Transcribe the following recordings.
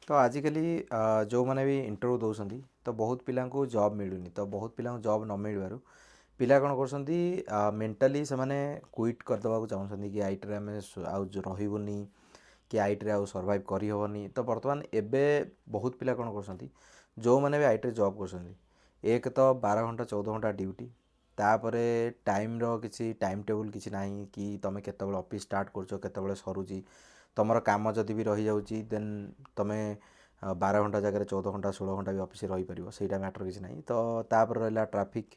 तो आजिकली जो मैंने भी इंटरव्यू दौरान तो बहुत पिला जॉब मिलूनी तो बहुत पिला जॉब न मिलवर पिला कौन कर मेंटाली से माने क्विट करदेवा चाहते कि आईटी आम रही कि आईटी आउ सर्वाइव करहबनी तो बर्तमान एबे बहुत पिला कौन कर जो मैंने भी आईटी जॉब कर एक तो 12 घंटा 14 घंटा ड्यूटी तापर टाइम किसी टाइम टेबुल किसी ना कि तुम केत ऑफिस स्टार्ट कर सरुची तुम कम जदि भी रही जाऊँगी देन तुम्हें 12 घंटा जगह 14 घंटा 16 घंटा भी ऑफिस रही पार सहीटा मैटर किसी ना तो तापर रहा ट्राफिक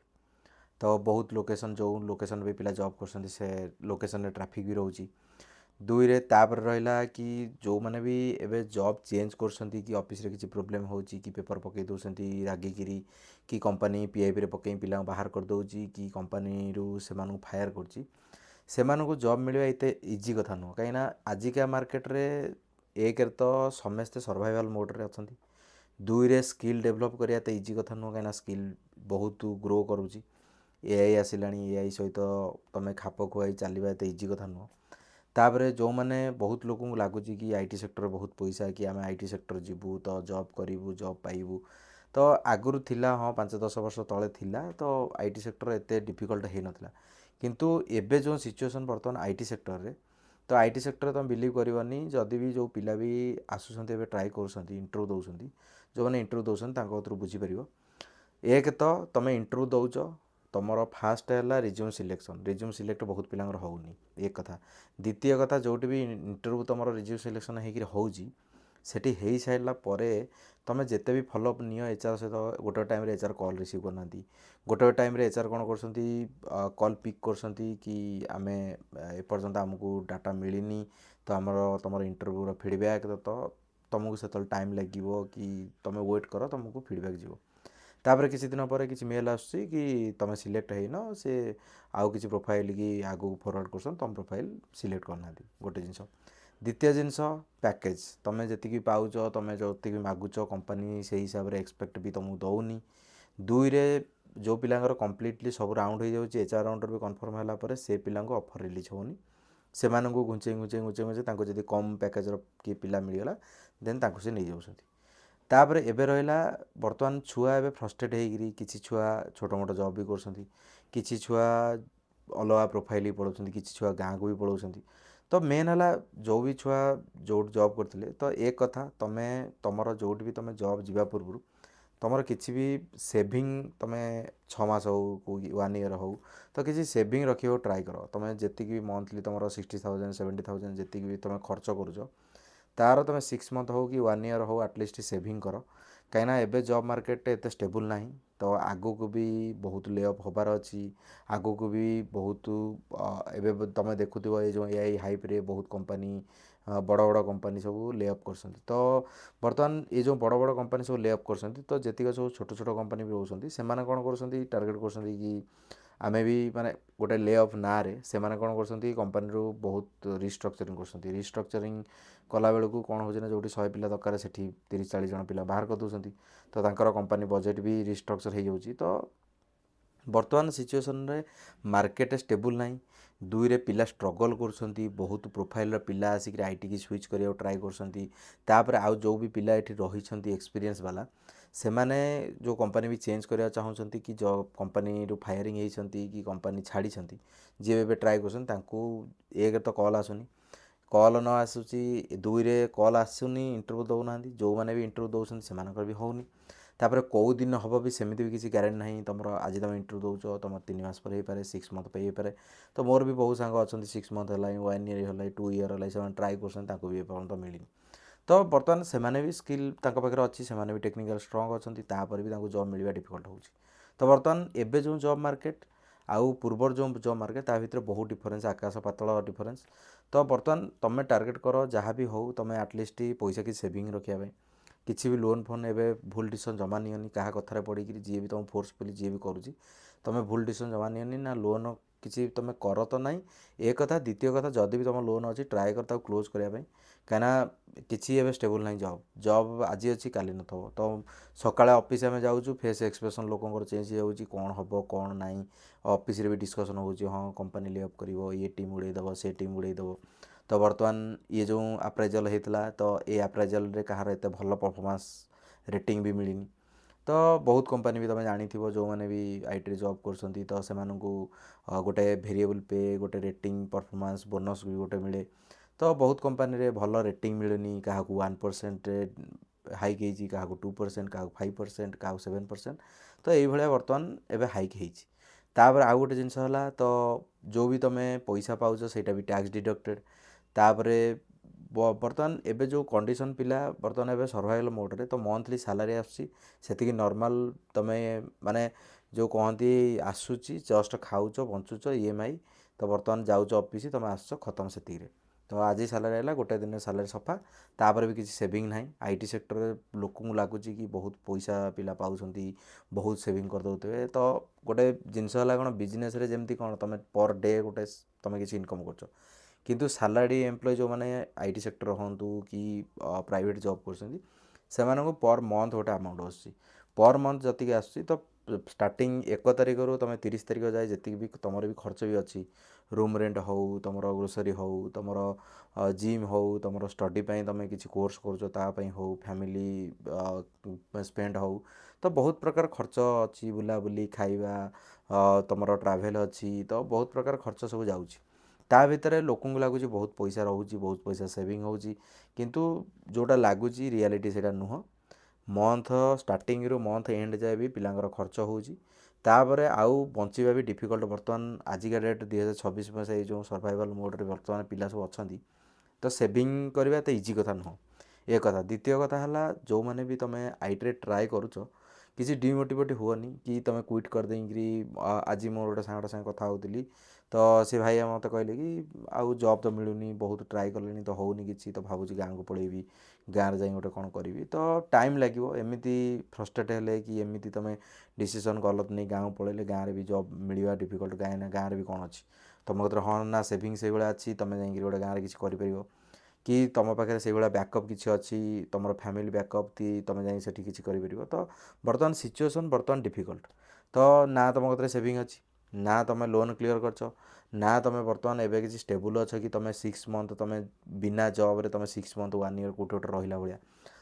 तो बहुत लोकेशन जो लोकेशन भी पिला जॉब कर से लोकेशन ट्राफिक भी रोचे दुई रे तापर रहा कि जो मैंने भी एबे जॉब चेंज कर कि ऑफिस रे किसी प्रोब्लेम हो कि पेपर पकई दौरान रागिकी कि कंपनी पीआईबी रे पकई पिला बाहर कर दौची कि कंपनी रू से फायर कर जॉब मिलवा एते इजी कथा नुह कहीं आजिका मार्केट रे एक रे तो समस्ते सर्वाइवल मोड रे अच्छा दुई रे स्किल डेभलप करवा तो इजी कथा नुह कहीं स्किल बहुत ग्रो करुच्ची एआई आसिला एआई सहित तुम खाप खुआई चलवा एत इजी कथा नुह तापर जो मैंने बहुत लोक लगुच कि आईटी सेक्टर बहुत पैसा कि आम आईटी सेक्टर जीवु तो जॉब करूँ जॉब पाइबू तो आगुरी थिला हाँ 5-10 वर्ष तले थिला तो आईटी सेक्टर एत डिफिकल्ट हो नाला किंतु एबे जो सिचुएसन बर्तमान आईटी सेक्टर रे तो आईटी सेक्टर तुम बिलीव करनी जदि भी जो पिला भी आसुँच ट्राए कर इंटरव्यू दौरान जो मैंने इंटरव्यू दौरान तर बुझीपर एक तो तुम इंटरव्यू दौच तुम फास्ट है रिज्यूम सिलेक्ट बहुत पिला होनी एक कथा द्वितीय कथा जो भी इंटरव्यू तुम रिज्यूम सिलेक्शन होगी सेठी हो सारा पर तुम जिते भी फॉलोअप नियो एचआर सहित गोटे टाइम एचआर कॉल रिसीव करना गोटे टाइम एचआर कौन कर कॉल पिक कर कि आम एपर्यंत आमको डाटा मिलनी तो आमर तुम इंटरव्यूर फीडबैक तो तुमको से टाइम लगे कि तुम वेट कर तुमको फीडबैक जीव तापर किसी दिन पर किसी मेल आसूँ कि तुम सिलेक्ट हो सी आउ कि प्रोफाइल की आगू फरवर्ड कर तुम प्रोफाइल सिलेक्ट करना गोटे जिनस द्वितीय जिनस पैकेज तुम जी पाच तुम जो मागुच कंपनी से हिसाब से एक्सपेक्ट भी तुमको दौनी दुई रे जो पिलांकर कंप्लीटली सब राउंड हो जाए एचआर राउंडर भी कन्फर्म है से पिला ऑफर रिलीज होनी से घुंचे जब कम पैकेज किए पिला मिलगला देन से नहीं जाऊँ तापर एबे रहा बर्तमान छुआ एबे फ्रस्ट्रेट होगी किसी छुआ छोट मोट जॉब भी कर किसी छुआ अलग प्रोफाइल पढ़ाऊँ किसी छुआ गाँव को भी पढ़ाऊँ तो मेन है जो भी छुआ जो जॉब करते तो एक कथा तुम्हें तुमर जो भी तुम जॉब जावा पूर्व तुमर किसी भी सेविंग तुम 6 मास हो 1 ईयर हो तो किसी सेविंग रखा ट्राए कर तुम जी मंथली तुम 60,000 70,000 जी भी तुम खर्च कर तार तुम 6 मंथ हो कि 1 ईयर हो आटलिस्ट सेविंग कर कहीं एबे जॉब मार्केट एत स्टेबल ना तो आगू को भी बहुत ले अफ होबार अच्छी आगू को भी बहुत एबे तुम देखुव ये जो एआई हाइप रे बहुत कंपनी बड़ बड़ कंपनी सब ले अफ कर तो बर्तमान ये जो बड़ बड़ कंपनी सब ले अफ कर तो जीक सब छोट छोट कंपनी भी रोचे से कौन कर टार्गेट कर कि आमे भी माने गोटे ले अफ ना से कौन कर कंपनी रू बहुत रिस्ट्रक्चरिंग कर रिस्ट्रक्चरिंग कला बेलू कौन हो जो 100 पिला दरकार से 30-40 जन पिला बाहर कर दूसरी तो तांकर कंपनी बजेट भी रिस्ट्रक्चर हो जाऊँगी तो बर्तमान सिचुएसन रे मार्केट स्टेबल ना दुई रे पिला स्ट्रगल कर बहुत प्रोफाइल पिला आसिक आईटी की स्विच करा ट्राए कर आउ जो भी पिला ये रही एक्सपीरियंस वाला से माने जो कंपनी भी चेंज करने चाहते कि जो कंपनी रू फायरिंग होती कि कंपनी छाड़ी जी ए ट्राए कर एक तो कॉल आसुनी कॉल न आसूसी दुई रे कॉल आसुनी इंटरव्यू दौना जो मैंने भी इंटरव्यू दौरान से भी होनी तापर कौ दिन हम भी सेमती भी किसी ग्यारेंटी ना तुम आज तुम इंटरव्यू दौच तुम 3 मास पर हो 6 मंथ पर हो तो मोर भी बहुत सांग अच्छा 6 मंथ है 1 ईयर है 2 ईयर है से ट्राए कर भी एपर्यंत मिलनी तो बर्तमान से भी स्किल पाखे अच्छी से भी टेक्निकल स्ट्रंग अच्छा भी जॉब मिलवा डिफिकल्ट हो तो बर्तमान एबे जो जॉब मार्केट आउ पूर्वर जो जॉब मार्केट ता भितर बहुत डिफरेन्स आकाश पातल डिफरेन्स तो बर्तमान तुम टार्गेट कर जहाँ भी हो तुम आटलिस्ट पैसा कि सेविंग रखापी किसी भी लोन फोन एवं भूल डिसीजन जमा नियनि क्या कथार पड़ी जी भी तुम फोर्सफुली जी भी करुँच तुम भूल डिसीजन जमा नियनि ना लोन किसी तुम कर तो ना एक कथा द्वितीय कथा जदि भी तुम लोन अच्छी ट्राए कर क्लोज करने कहीं किसी एवं स्टेबल ना जॉब जॉब आज अच्छी काली न तो सकाଳେ ऑफिस आम जाऊँ फेस एक्सप्रेशन लोक चेंज हो कौन हम कौन ना ऑफिस भी डिस्कसन हो हाँ कंपनी ले अफ कर ये टीम उड़ेदेव से टीम उड़ेदेव तो बर्तमान ये जो अप्राइजल होता तो ये अप्राइजल कहार एत भल परफॉर्मेंस रेटिंग भी मिलनी। तो बहुत कंपनी भी तुम जानी जो मैंने भी आईटी जॉब कर तो से गोटे वेरिएबल पे गोटे रेटिंग परफॉर्मेंस बोनस भी गोटे मिले। तो बहुत कंपनी रे भल रेटिंग मिलूनी क्या 1% हाइक होती क्या 2% क्या 5% क्या 7%। तो ये बर्तमान एवं हाइक होपर आउ गोटे जिनस तो जो भी तुम पैसा पाच से टैक्स डिडक्टेड। तापरे बर्तमान एबे जो कंडीशन पिला बर्तमान एबे सर्वाइवल मोड तो मंथली सैलरी आसुची नॉर्मल तमे माने जो कहती आसूची जस्ट खाऊच बंचुच ईएमआई। तो बर्तमान जाऊच ऑफिस तुम आस खत्म से। तो आज सैलरी है गोटे दिन सैलरी सफा तापर भी किसी सेविंग ना आईटी सेक्टर लोक लगुच कि बहुत पैसा पिला पाँच बहुत सेविंग करदे। तो गोटे जिनस कौन बिजनेस जमी कौन तुम पर डे गोटे तुम किसी इनकम कर किंतु सैलरी एम्प्लॉय जो मैंने आईटी सेक्टर हूँ कि प्राइवेट जॉब कर पर मंथ गोटे अमाउंट आस पर मंथ जी आस तो स्टार्टिंग 1 तारिख रू तुम 30 तारिख जाए जी भी तुम भी खर्च भी अच्छी रूम रेंट हो तुम ग्रोसरी हो तुम जिम हो तुम स्टडी तुम किसी कोर्स कर हो फैमिली स्पेंड हो। तो बहुत प्रकार खर्च अच्छी बुलाबुली खाइबा तुम ट्राभेल अच्छी तो बहुत प्रकार खर्च सब जाऊँगी। ता भितर लोक लगुच बहुत पैसा रोच बहुत पैसा सेविंग हो किंतु जोटा लगुच रियलिटी से नुह मंथ स्टार्टिंग रू मंथ एंड जाए भी पिलांकर खर्च होपर आउ बंचा भी डिफिकल्ट। बर्तमान आजिका डेट 2026 मसीहा जो सर्वाइवल मोड रे बर्तमान पिला सब अच्छा तो सेविंग करवा तो इजी कथा नुह एक कथा। द्वितीय कथा है जो मैंने भी तुम आईटी ट्राए करुच किसी डिमोटिवेट हुअनी कि तुम क्विट कर देकरी। आज मोर गोटे सांगटा संगे कथा होती तो सी भाई मत कहले कि आउ जॉब तो मिलूनी बहुत ट्राए कले तो होनी कि तो भावुँ गाँव को पलैबी गाँव जा गोटे कौन करी तो टाइम लगे एमती फ्रस्ट्रेट हेले कि एमती तुम डिसीजन गलत नहीं गाँव पलैले गाँव भी जॉब मिलवा डिफिकल्ट कहीं गाँव भी कौन अच्छी तुम कह हाँ ना सेविंग से भाया अच्छी तुम जा गोटे गाँव किसी कर कि तुम पाखे से बैकअप किसी अच्छी तुम फैमिली बैकअप कि तुम जा किसी कर। तो बर्तमान सिचुएसन बर्तमान डिफिकल्ट तो ना तुम कतरे सेविंग अच्छी ना तुम लोन क्लीयर कर ना तुम बर्तमान एवं किसी स्टेबल अच्छ कि तुम 6 मंथ तुम बिना जॉब रे तुम 6 मंथ 1 ईयर कौटे गोटे रहा भाया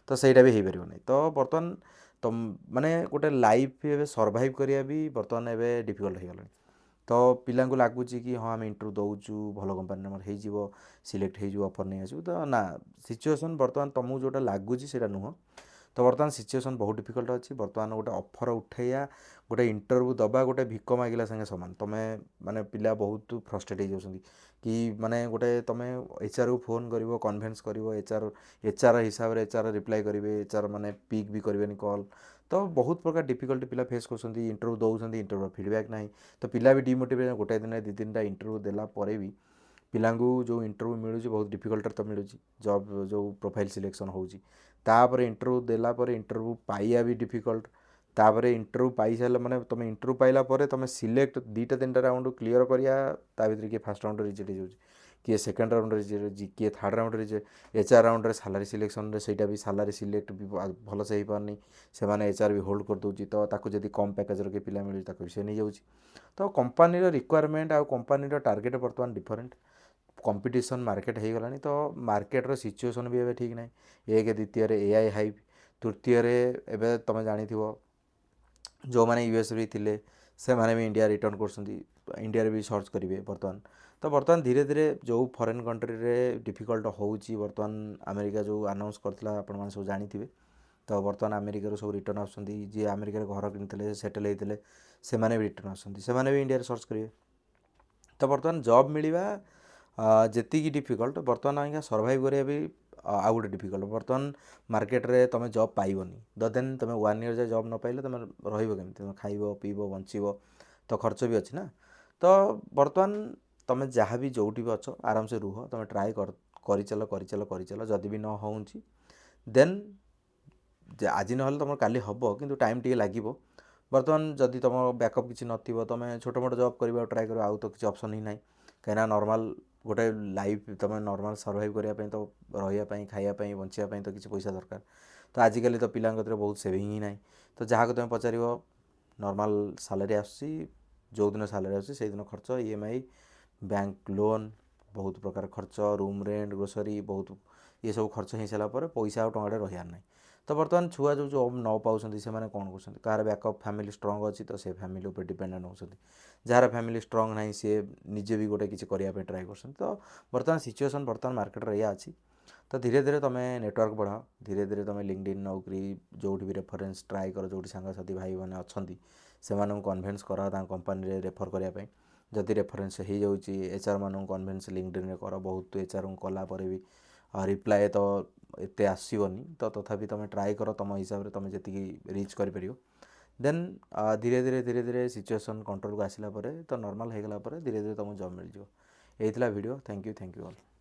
तो सहीटा भी हो पार नहीं। तो बर्तमान तुम माने गोटे लाइफ सर्वाइव करिया भी बर्तमान एवं डिफिकल्ट हो गला। तो पिला लगुच कि हाँ आम इंटरव्यू दौचु भल कंपानी हो सिलेक्ट हो ऑफर नहीं आसू तो ना सिचुएसन बर्तमान तुमको जोटा लगुच से नुह। तो बर्तमान सिचुएसन बहुत डिफिकल्ट अच्छी बर्तमान गोटे ऑफर उठेया गोटे इंटरव्यू दबा गोटे भिक मागिला संगे सामान तुम माने पिला बहुत फ्रस्ट्रेट हो जाती कि माने गोटे तुम एचआर को फोन कर कन्भिन्स कर एचआर हिसाब से एचआर रिप्लाई करेंगे एचआर माने पिक भी करेंगे कॉल। तो बहुत प्रकार डिफिकल्टी पिला फेस कर इंटरव्यू दौरान इंटरव्यू फीडबैक ना तो पिला भी डिमोटिवेट गोटे दिन 2-3टा इंटरव्यू देला परे भी पिलांगू जो इंटरव्यू मिलूँ बहुत डिफिकल्ट तो मिलूँ जॉब जो प्रोफाइल सिलेक्शन होपर इंटरव्यू देलापर इंटरव्यू पाइबा भी डिफिकल्ट। तापर इंटरव्यू पाई सारे मैंने तुम इंटरव्यू पाइला तुम सिलेक्ट 2-3टा राउंड क्लीयर करा भर किए फास्ट राउंड रिजेक्ट हो किए सेकेंड राउंड रिजेक्ट किए third round reject HR round salary selection से भी सैलरी सिलेक्ट भी भल से हो पारनी से एचआर भी होल्ड कर दूसरी तो ताकू जब कम पैकेज के पिला मिलूँ भी से नहीं जाऊँगी। तो कंपानी रिक्वायरमेंट आउ कंपानी टार्गेट बर्तमान डिफरेंट कंपटीशन मार्केट हो गलानी। तो मार्केटर सिचुएसन भी एवं ठीक ना एक द्वितीय एआई हाइप तृतीय एवं तुम जानी जो मैंने यूएस भी थे से माने भी इंडिया रिटर्न कर इंडिया भी सर्च करेंगे बर्तमान। तो बर्तमान धीरे धीरे जो फॉरेन कंट्री रे डिफिकल्ट होची बर्तमान अमेरिका जो अनाउंस करथिला आपण माने सब जानी थिबे। तो बर्तमान अमेरिका सब रिटर्न आसुँच जी अमेरिका घर कि सेटेल होते से भी रिटर्न आसुँच से भी इंडिया सर्च करेंगे। तो बर्तमान जॉब मिलवा जी डिफिकल्ट बर्तमान आज्ञा सर्वाइव करा भी आउ गोटे डिफिकल्ट बर्तमान मार्केट रे तुम जॉब पाइबनी देन तुम 1 ईयर जाए जॉब न पाइले तुम रही तुम खाइब पीब बंचब तो खर्च भी अच्छी ना। तो बर्तमान तुम जहाँ भी जोटी भी अच्छ आराम से रुह तुम ट्राए कर चल जदि भी न हो देन आज ना तुम काली हम कि टाइम टे लगे। बर्तमान जदि तुम बैकअप किसी नथिबो तुम छोट मोट जॉब कर ट्राए कर आउ तो किसी ऑप्शन ही ना कहीं नॉर्मल गोटे लाइफ तुम नॉर्मल सर्वाइव करने तो रही खायापी बचापी तो किसी पैसा दरकार। तो आजिकल तो पिला बहुत सेविंग ही ना तो जहाँ को तुम पचार नॉर्मल सैलरी आसूँ जो दिन सैलरी आसूँ दिन खर्च ईएमआई बैंक लोन ବହୁତ ପ୍ରକାର ଖର୍ଚ୍ଚ, ରୁମ୍ ରେଣ୍ଟ, ଗ୍ରୋସରୀ, ବହୁତ ଇଏ ସବୁ ଖର୍ଚ୍ଚ ହେଇସାରିଲା ପରେ ପଇସା ଆଉ ଟଙ୍କାଟେ ରହିବାର ନାହିଁ। ତ ବର୍ତ୍ତମାନ ଛୁଆ ଯେଉଁ ଜବ୍ ନ ପାଉଛନ୍ତି ସେମାନେ କ'ଣ କରୁଛନ୍ତି, କାହାର ବ୍ୟାକଅପ୍ ଫ୍ୟାମିଲି ଷ୍ଟ୍ରଙ୍ଗ ଅଛି ତ ସେ ଫ୍ୟାମିଲି ଉପରେ ଡିପେଣ୍ଡେଣ୍ଟ ହେଉଛନ୍ତି, ଯାହାର ଫ୍ୟାମିଲି ଷ୍ଟ୍ରଙ୍ଗ ନାହିଁ ସିଏ ନିଜେ ବି ଗୋଟେ କିଛି କରିବା ପାଇଁ ଟ୍ରାଏ କରୁଛନ୍ତି। ତ ବର୍ତ୍ତମାନ ସିଚୁଏସନ୍ ବର୍ତ୍ତମାନ ମାର୍କେଟରେ ଏଇଆ ଅଛି। ତ ଧୀରେ ଧୀରେ ତୁମେ ନେଟୱାର୍କ ବଢ଼ାଅ, ଧୀରେ ଧୀରେ ତୁମେ ଲିଙ୍କଡଇନ୍, ନୌକରି, ଯେଉଁଠି ବି ରେଫରେନ୍ସ ଟ୍ରାଏ କର, ଯେଉଁଠି ସାଙ୍ଗସାଥି ଭାଇମାନେ ଅଛନ୍ତି ସେମାନଙ୍କୁ କନଭିନ୍ସ କରାଅ ତାଙ୍କ କମ୍ପାନୀରେ ରେଫର୍ କରିବା ପାଇଁ। ଯଦି ରେଫରେନ୍ସ ହେଇଯାଉଛି ଏଚ୍ଆର୍ ମାନଙ୍କୁ କନଭିନ୍ସ ଲିଙ୍କଡଇନ୍ରେ କର। ବହୁତ ଏଚ୍ଆର୍ଙ୍କୁ କଲା ପରେ ବି ରିପ୍ଲାଏ ତ ଏତେ ଆସିବନି, ତ ତଥାପି ତୁମେ ଟ୍ରାଏ କର ତୁମ ହିସାବରେ ତୁମେ ଯେତିକି ରିଚ୍ କରିପାରିବ। ଦେନ୍ ଧୀରେ ଧୀରେ ଧୀରେ ଧୀରେ ସିଚୁଏସନ୍ କଣ୍ଟ୍ରୋଲକୁ ଆସିଲା ପରେ ତ ନର୍ମାଲ୍ ହେଇଗଲା ପରେ ଧୀରେ ଧୀରେ ତୁମକୁ ଜବ୍ ମିଳିଯିବ। ଏଇ ଥିଲା ଭିଡ଼ିଓ। Thank you all.